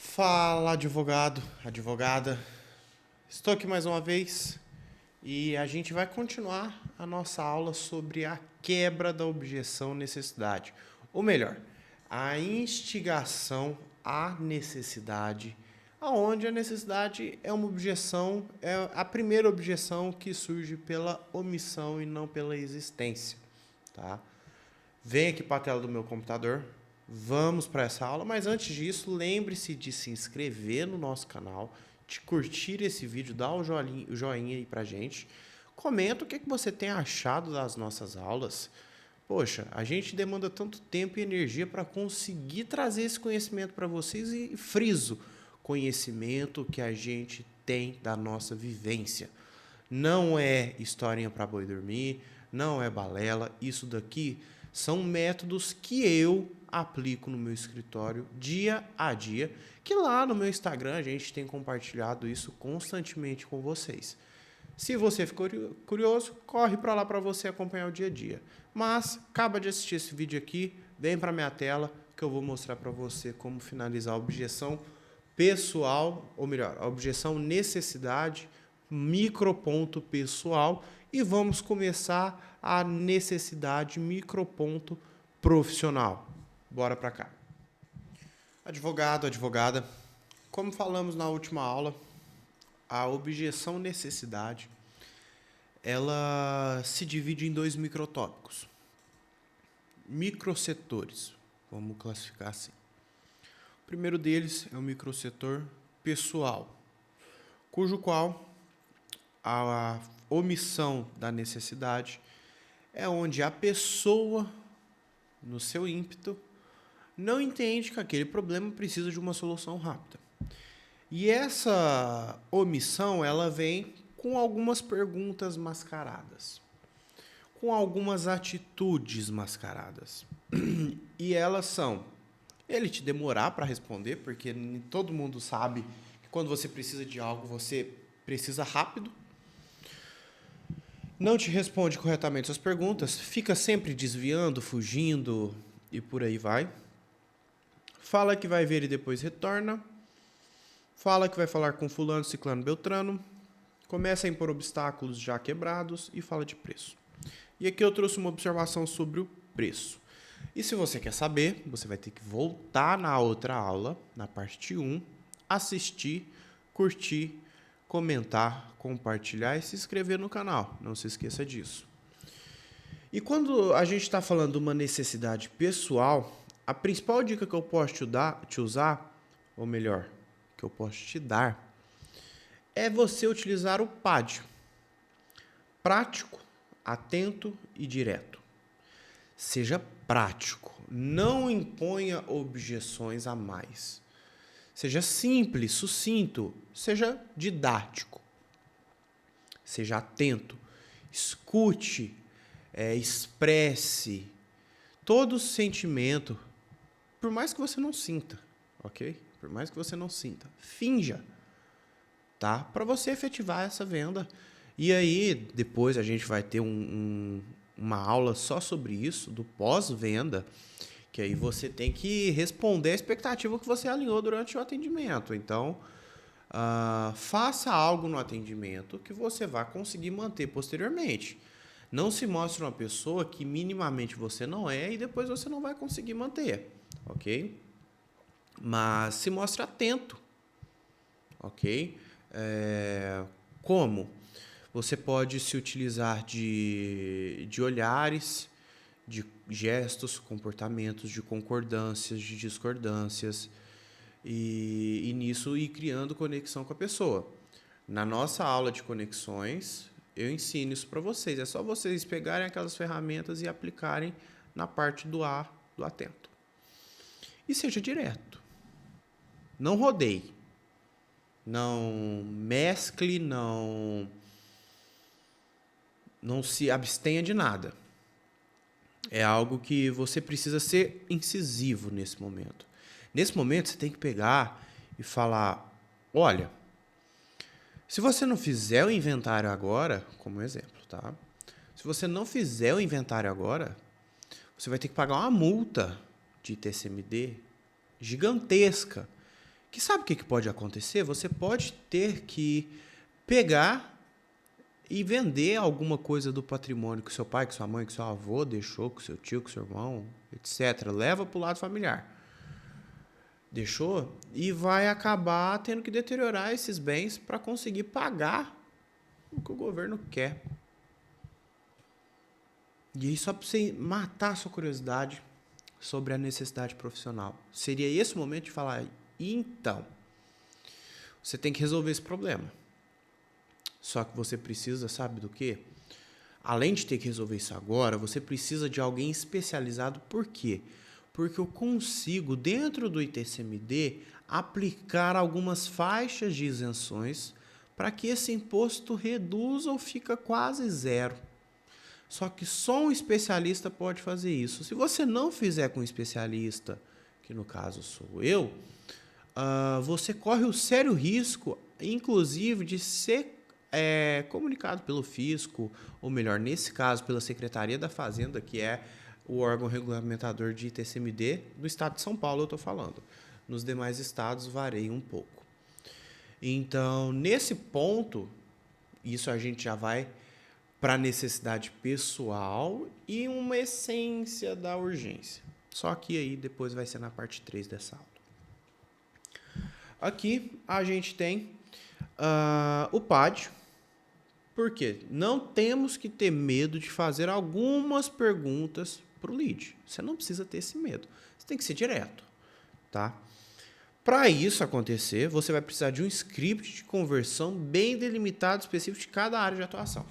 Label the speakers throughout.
Speaker 1: Fala, advogado, advogada. Estou aqui mais uma vez e a gente vai continuar a nossa aula sobre a quebra da objeção necessidade. Ou melhor, a instigação à necessidade, aonde a necessidade é uma objeção, é a primeira objeção que surge pela omissão e não pela existência, tá? Vem aqui para a tela do meu computador. Vamos para essa aula, mas antes disso, lembre-se de se inscrever no nosso canal, de curtir esse vídeo, dar o joinha aí pra gente. Comenta o que você tem achado das nossas aulas. Poxa, a gente demanda tanto tempo e energia para conseguir trazer esse conhecimento para vocês e friso, conhecimento que a gente tem da nossa vivência. Não é historinha para boi dormir, não é balela, isso daqui são métodos que eu aplico no meu escritório dia a dia, que lá no meu Instagram a gente tem compartilhado isso constantemente com vocês. Se você ficou curioso, corre para lá para você acompanhar o dia a dia. Mas acaba de assistir esse vídeo aqui, vem para minha tela que eu vou mostrar para você como finalizar a objeção pessoal, ou melhor, a objeção necessidade, microponto pessoal, e vamos começar a necessidade microponto profissional. Bora para cá. Advogado, advogada, como falamos na última aula, a objeção necessidade, ela se divide em dois microtópicos. Microsetores, vamos classificar assim. O primeiro deles é o microsetor pessoal, cujo qual a omissão da necessidade é onde a pessoa, no seu ímpeto, não entende que aquele problema precisa de uma solução rápida. E essa omissão, ela vem com algumas perguntas mascaradas, com algumas atitudes mascaradas. E elas são: ele te demorar para responder, porque todo mundo sabe que quando você precisa de algo, você precisa rápido. Não te responde corretamente suas perguntas, fica sempre desviando, fugindo e por aí vai. Fala que vai ver e depois retorna. Fala que vai falar com fulano, ciclano, beltrano. Começa a impor obstáculos já quebrados e fala de preço. E aqui eu trouxe uma observação sobre o preço. E se você quer saber, você vai ter que voltar na outra aula, na parte 1, assistir, curtir, comentar, compartilhar e se inscrever no canal. Não se esqueça disso. E quando a gente está falando de uma necessidade pessoal, a principal dica que eu posso te usar, ou melhor, que eu posso te dar, é você utilizar o PAD. Prático, atento e direto. Seja prático, não imponha objeções a mais. Seja simples, sucinto, seja didático. Seja atento, escute, expresse todo sentimento, por mais que você não sinta, ok? Por mais que você não sinta, finja, tá? Para você efetivar essa venda. E aí, depois a gente vai ter uma aula só sobre isso, do pós-venda, que aí você tem que responder a expectativa que você alinhou durante o atendimento. Então, faça algo no atendimento que você vai conseguir manter posteriormente. Não se mostre uma pessoa que minimamente você não é e depois você não vai conseguir manter, ok? Mas se mostre atento, ok? Como? Você pode se utilizar de olhares, de gestos, comportamentos, de concordâncias, de discordâncias, e nisso ir criando conexão com a pessoa. Na nossa aula de conexões, eu ensino isso para vocês. É só vocês pegarem aquelas ferramentas e aplicarem na parte do atento. E seja direto. Não rodeie. Não mescle, não se abstenha de nada. É algo que você precisa ser incisivo nesse momento. Nesse momento, você tem que pegar e falar: olha, se você não fizer o inventário agora, como exemplo, tá? Se você não fizer o inventário agora, você vai ter que pagar uma multa de TCMD gigantesca, Que sabe o que pode acontecer? Você pode ter que pegar e vender alguma coisa do patrimônio que seu pai, que sua mãe, que seu avô deixou, que seu tio, que seu irmão, etc. Leva para o lado familiar. Deixou e vai acabar tendo que deteriorar esses bens para conseguir pagar o que o governo quer. E aí, só para você matar a sua curiosidade sobre a necessidade profissional, seria esse o momento de falar, então, você tem que resolver esse problema. Só que você precisa, sabe do quê? Além de ter que resolver isso agora, você precisa de alguém especializado. Por quê? Porque eu consigo, dentro do ITCMD, aplicar algumas faixas de isenções para que esse imposto reduza ou fica quase zero. Só que só um especialista pode fazer isso. Se você não fizer com um especialista, que no caso sou eu, você corre o sério risco, inclusive, de ser comunicado pelo fisco, ou melhor, nesse caso, pela Secretaria da Fazenda, que é o órgão regulamentador de ITCMD do estado de São Paulo, eu estou falando. Nos demais estados varia um pouco. Então, nesse ponto, isso a gente já vai para a necessidade pessoal e uma essência da urgência. Só que aí depois vai ser na parte 3 dessa aula. Aqui a gente tem o PAD. Por quê? Não temos que ter medo de fazer algumas perguntas para o lead. Você não precisa ter esse medo. Você tem que ser direto, tá? Para isso acontecer, você vai precisar de um script de conversão bem delimitado, específico de cada área de atuação.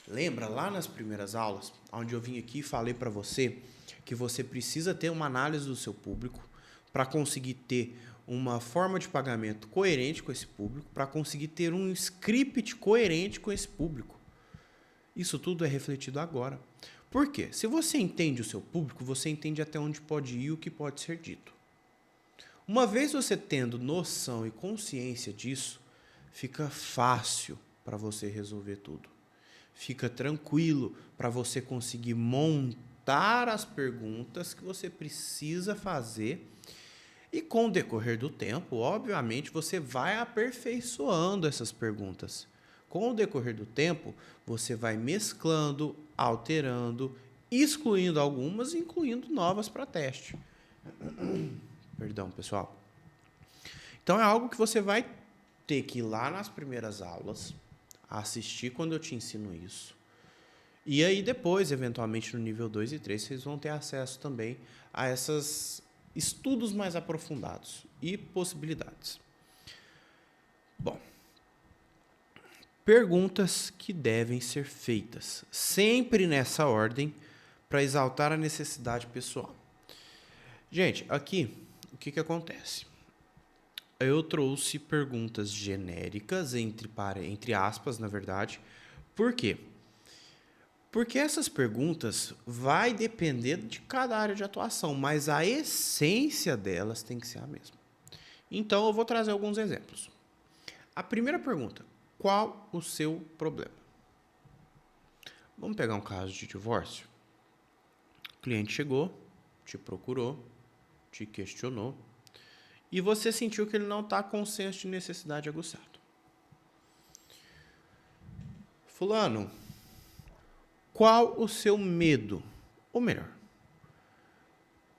Speaker 1: Lembra lá nas primeiras aulas, onde eu vim aqui e falei para você que você precisa ter uma análise do seu público para conseguir ter uma forma de pagamento coerente com esse público, para conseguir ter um script coerente com esse público. Isso tudo é refletido agora. Por quê? Se você entende o seu público, você entende até onde pode ir e o que pode ser dito. Uma vez você tendo noção e consciência disso, fica fácil para você resolver tudo. Fica tranquilo para você conseguir montar as perguntas que você precisa fazer. E com o decorrer do tempo, obviamente, você vai aperfeiçoando essas perguntas. Com o decorrer do tempo, você vai mesclando, alterando, excluindo algumas e incluindo novas para teste. Perdão, pessoal. Então, é algo que você vai ter que ir lá nas primeiras aulas, assistir quando eu te ensino isso. E aí, depois, eventualmente, no nível 2 e 3, vocês vão ter acesso também a esses estudos mais aprofundados e possibilidades. Bom, perguntas que devem ser feitas, sempre nessa ordem, para exaltar a necessidade pessoal. Gente, aqui, o que acontece? Eu trouxe perguntas genéricas, entre aspas, na verdade. Por quê? Porque essas perguntas vai depender de cada área de atuação, mas a essência delas tem que ser a mesma. Então, eu vou trazer alguns exemplos. A primeira pergunta: qual o seu problema? Vamos pegar um caso de divórcio. O cliente chegou, te procurou, te questionou, e você sentiu que ele não está com o senso de necessidade aguçado. Fulano, qual o seu medo? Ou melhor,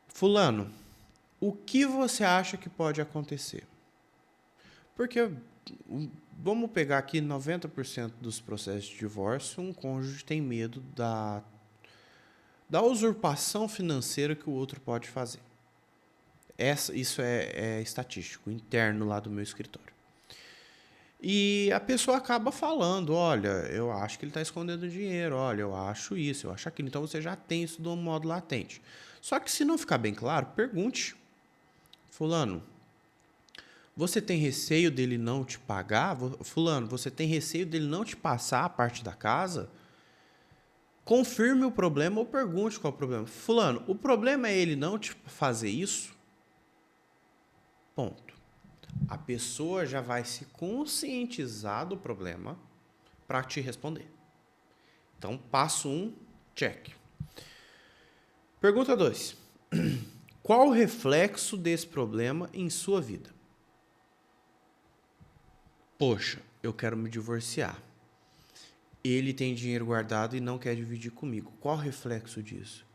Speaker 1: fulano, o que você acha que pode acontecer? Porque, vamos pegar aqui 90% dos processos de divórcio, um cônjuge tem medo da usurpação financeira que o outro pode fazer. Isso é estatístico, interno lá do meu escritório. E a pessoa acaba falando, olha, eu acho que ele está escondendo dinheiro, olha, eu acho isso, eu acho aquilo. Então, você já tem isso de um modo latente. Só que se não ficar bem claro, pergunte. Fulano, você tem receio dele não te pagar? Fulano, você tem receio dele não te passar a parte da casa? Confirme o problema ou pergunte qual é o problema. Fulano, o problema é ele não te fazer isso? Ponto. A pessoa já vai se conscientizar do problema para te responder. Então, passo 1, check. Pergunta 2. Qual o reflexo desse problema em sua vida? Poxa, eu quero me divorciar. Ele tem dinheiro guardado e não quer dividir comigo. Qual o reflexo disso?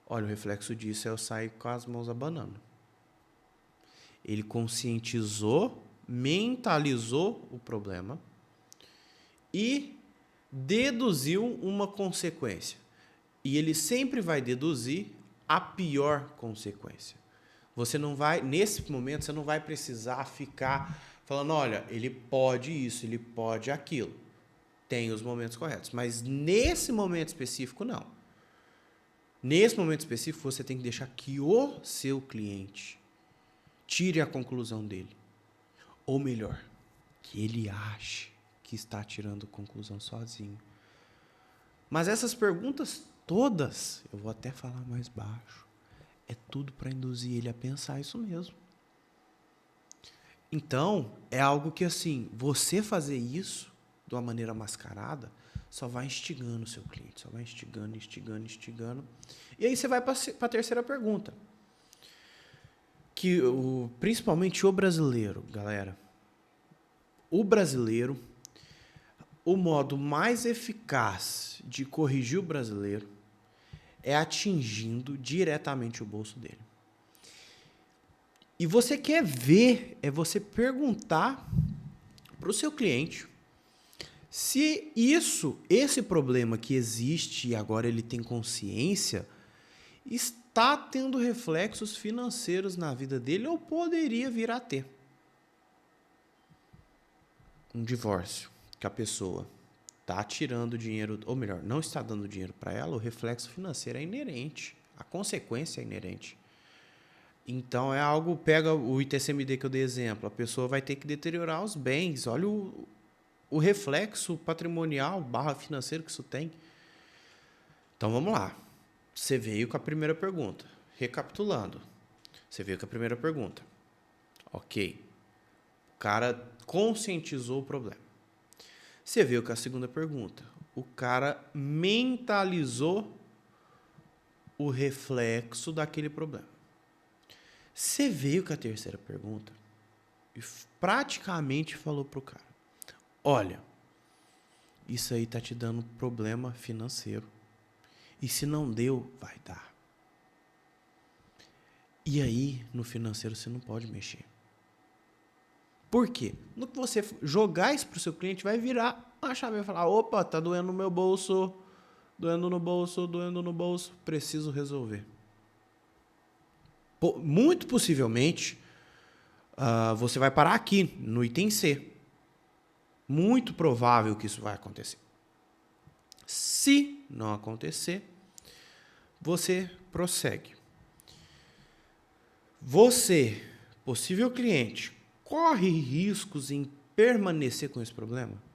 Speaker 1: Olha, o reflexo disso é eu sair com as mãos abanando. Ele conscientizou, mentalizou o problema e deduziu uma consequência. E ele sempre vai deduzir a pior consequência. Você não vai, nesse momento, você não vai precisar ficar falando, olha, ele pode isso, ele pode aquilo. Tem os momentos corretos. Mas nesse momento específico, não. Nesse momento específico, você tem que deixar que o seu cliente tire a conclusão dele. Ou melhor, que ele ache que está tirando conclusão sozinho. Mas essas perguntas todas, eu vou até falar mais baixo, é tudo para induzir ele a pensar isso mesmo. Então, é algo que assim, você fazer isso de uma maneira mascarada, só vai instigando o seu cliente, só vai instigando. E aí você vai para a terceira pergunta. Que principalmente o brasileiro, galera. O brasileiro, o modo mais eficaz de corrigir o brasileiro é atingindo diretamente o bolso dele. E você quer ver, é você perguntar para o seu cliente se esse problema que existe e agora ele tem consciência, está tendo reflexos financeiros na vida dele ou poderia vir a ter. Um divórcio, que a pessoa está tirando dinheiro, ou melhor, não está dando dinheiro para ela, o reflexo financeiro é inerente, a consequência é inerente. Então é algo, pega o ITCMD que eu dei exemplo, a pessoa vai ter que deteriorar os bens, olha o reflexo patrimonial / financeiro que isso tem. Então vamos lá. Você veio com a primeira pergunta. Recapitulando. Você veio com a primeira pergunta. Ok. O cara conscientizou o problema. Você veio com a segunda pergunta. O cara mentalizou o reflexo daquele problema. Você veio com a terceira pergunta e praticamente falou pro cara: olha, isso aí tá te dando problema financeiro. E se não deu, vai dar. E aí, no financeiro, você não pode mexer. Por quê? No que você jogar isso pro seu cliente, vai virar uma chave e vai falar: opa, tá doendo no meu bolso, doendo no bolso, preciso resolver. Muito possivelmente, você vai parar aqui, no item C. Muito provável que isso vai acontecer. Se não acontecer, você prossegue. Você, possível cliente, corre riscos em permanecer com esse problema?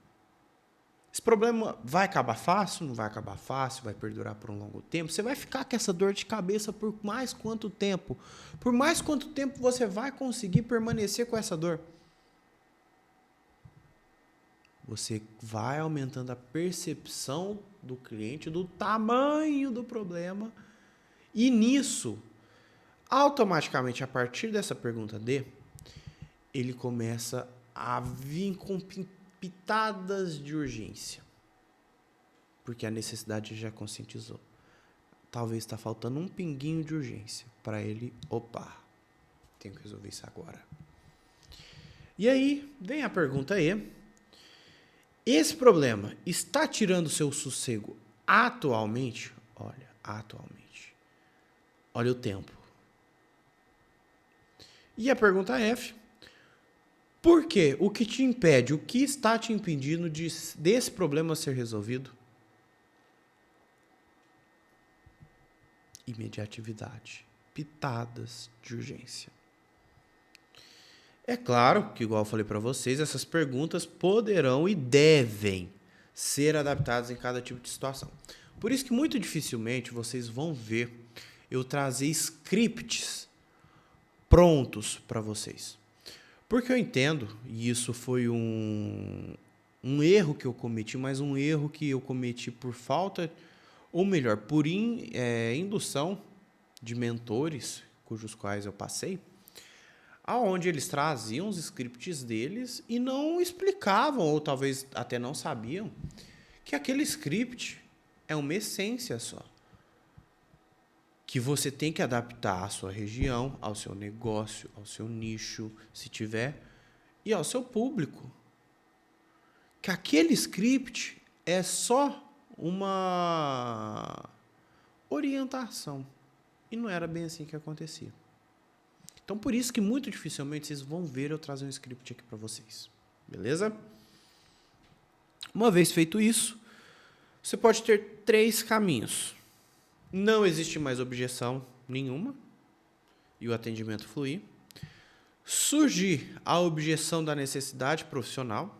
Speaker 1: Esse problema vai acabar fácil? Não vai acabar fácil? Vai perdurar por um longo tempo? Você vai ficar com essa dor de cabeça por mais quanto tempo? Por mais quanto tempo você vai conseguir permanecer com essa dor? Você vai aumentando a percepção do cliente do tamanho do problema. E nisso, automaticamente, a partir dessa pergunta D, ele começa a vir com pitadas de urgência. Porque a necessidade já conscientizou. Talvez está faltando um pinguinho de urgência para ele, opa, tenho que resolver isso agora. E aí, vem a pergunta E. Esse problema está tirando seu sossego atualmente? Olha, atualmente. Olha o tempo. E a pergunta F. Por quê? O que te impede? O que está te impedindo desse problema ser resolvido? Imediatividade. Pitadas de urgência. É claro que, igual eu falei para vocês, essas perguntas poderão e devem ser adaptadas em cada tipo de situação. Por isso que muito dificilmente vocês vão ver eu trazer scripts prontos para vocês. Porque eu entendo, e isso foi um erro que eu cometi, mas um erro que eu cometi por falta, ou melhor, por indução de mentores, cujos quais eu passei, aonde eles traziam os scripts deles e não explicavam, ou talvez até não sabiam, que aquele script é uma essência só. Que você tem que adaptar à sua região, ao seu negócio, ao seu nicho, se tiver, e ao seu público. Que aquele script é só uma orientação. E não era bem assim que acontecia. Então, por isso que muito dificilmente vocês vão ver eu trazer um script aqui para vocês. Beleza? Uma vez feito isso, você pode ter 3 caminhos. Não existe mais objeção nenhuma e o atendimento fluir. Surgir a objeção da necessidade profissional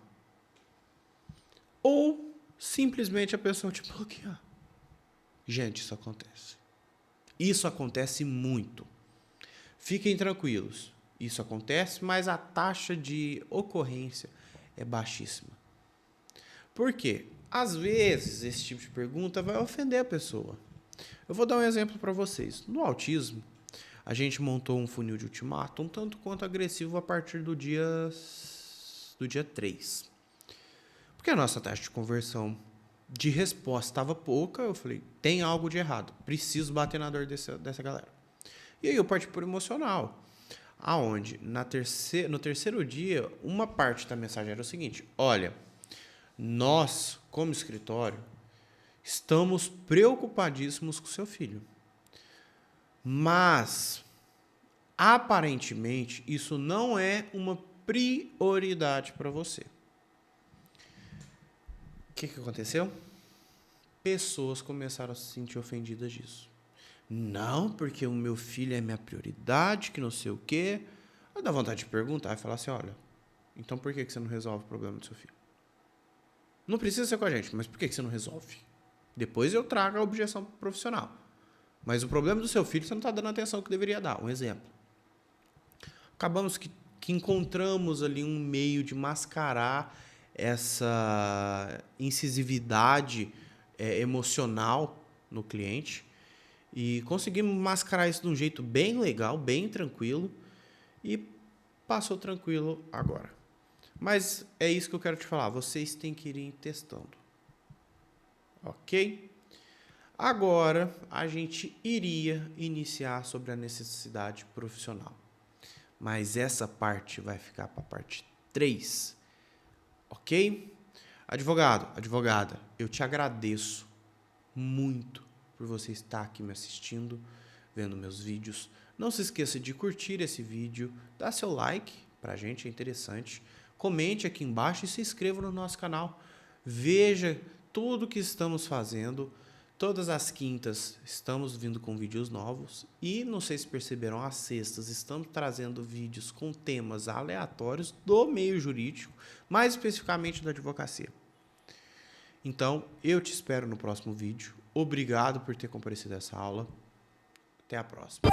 Speaker 1: ou simplesmente a pessoa te bloquear. Gente, isso acontece. Isso acontece muito. Fiquem tranquilos. Isso acontece, mas a taxa de ocorrência é baixíssima. Por quê? Às vezes, esse tipo de pergunta vai ofender a pessoa. Eu vou dar um exemplo para vocês. No autismo, a gente montou um funil de ultimato um tanto quanto agressivo a partir do dia 3. Porque a nossa taxa de conversão de resposta estava pouca, eu falei, tem algo de errado, preciso bater na dor dessa galera. E aí eu parti por emocional, aonde no terceiro dia, uma parte da mensagem era o seguinte, olha, nós, como escritório, estamos preocupadíssimos com o seu filho. Mas, aparentemente, isso não é uma prioridade para você. O que aconteceu? Pessoas começaram a se sentir ofendidas disso. Não, porque o meu filho é minha prioridade, que não sei o quê. Eu dá vontade de perguntar e falar assim, olha, então por que você não resolve o problema do seu filho? Não precisa ser com a gente, mas por que você não resolve? Depois eu trago a objeção profissional. Mas o problema do seu filho você não está dando a atenção que deveria dar. Um exemplo. Acabamos que encontramos ali um meio de mascarar essa incisividade emocional no cliente e conseguimos mascarar isso de um jeito bem legal, bem tranquilo e passou tranquilo agora. Mas é isso que eu quero te falar. Vocês têm que ir testando. Ok? Agora, a gente iria iniciar sobre a necessidade profissional. Mas essa parte vai ficar para a parte 3. Ok? Advogado, advogada, eu te agradeço muito por você estar aqui me assistindo, vendo meus vídeos. Não se esqueça de curtir esse vídeo, dar seu like, pra gente é interessante. Comente aqui embaixo e se inscreva no nosso canal. Veja tudo que estamos fazendo. Todas as quintas estamos vindo com vídeos novos e, não sei se perceberam, às sextas estamos trazendo vídeos com temas aleatórios do meio jurídico, mais especificamente da advocacia. Então, eu te espero no próximo vídeo. Obrigado por ter comparecido a essa aula. Até a próxima.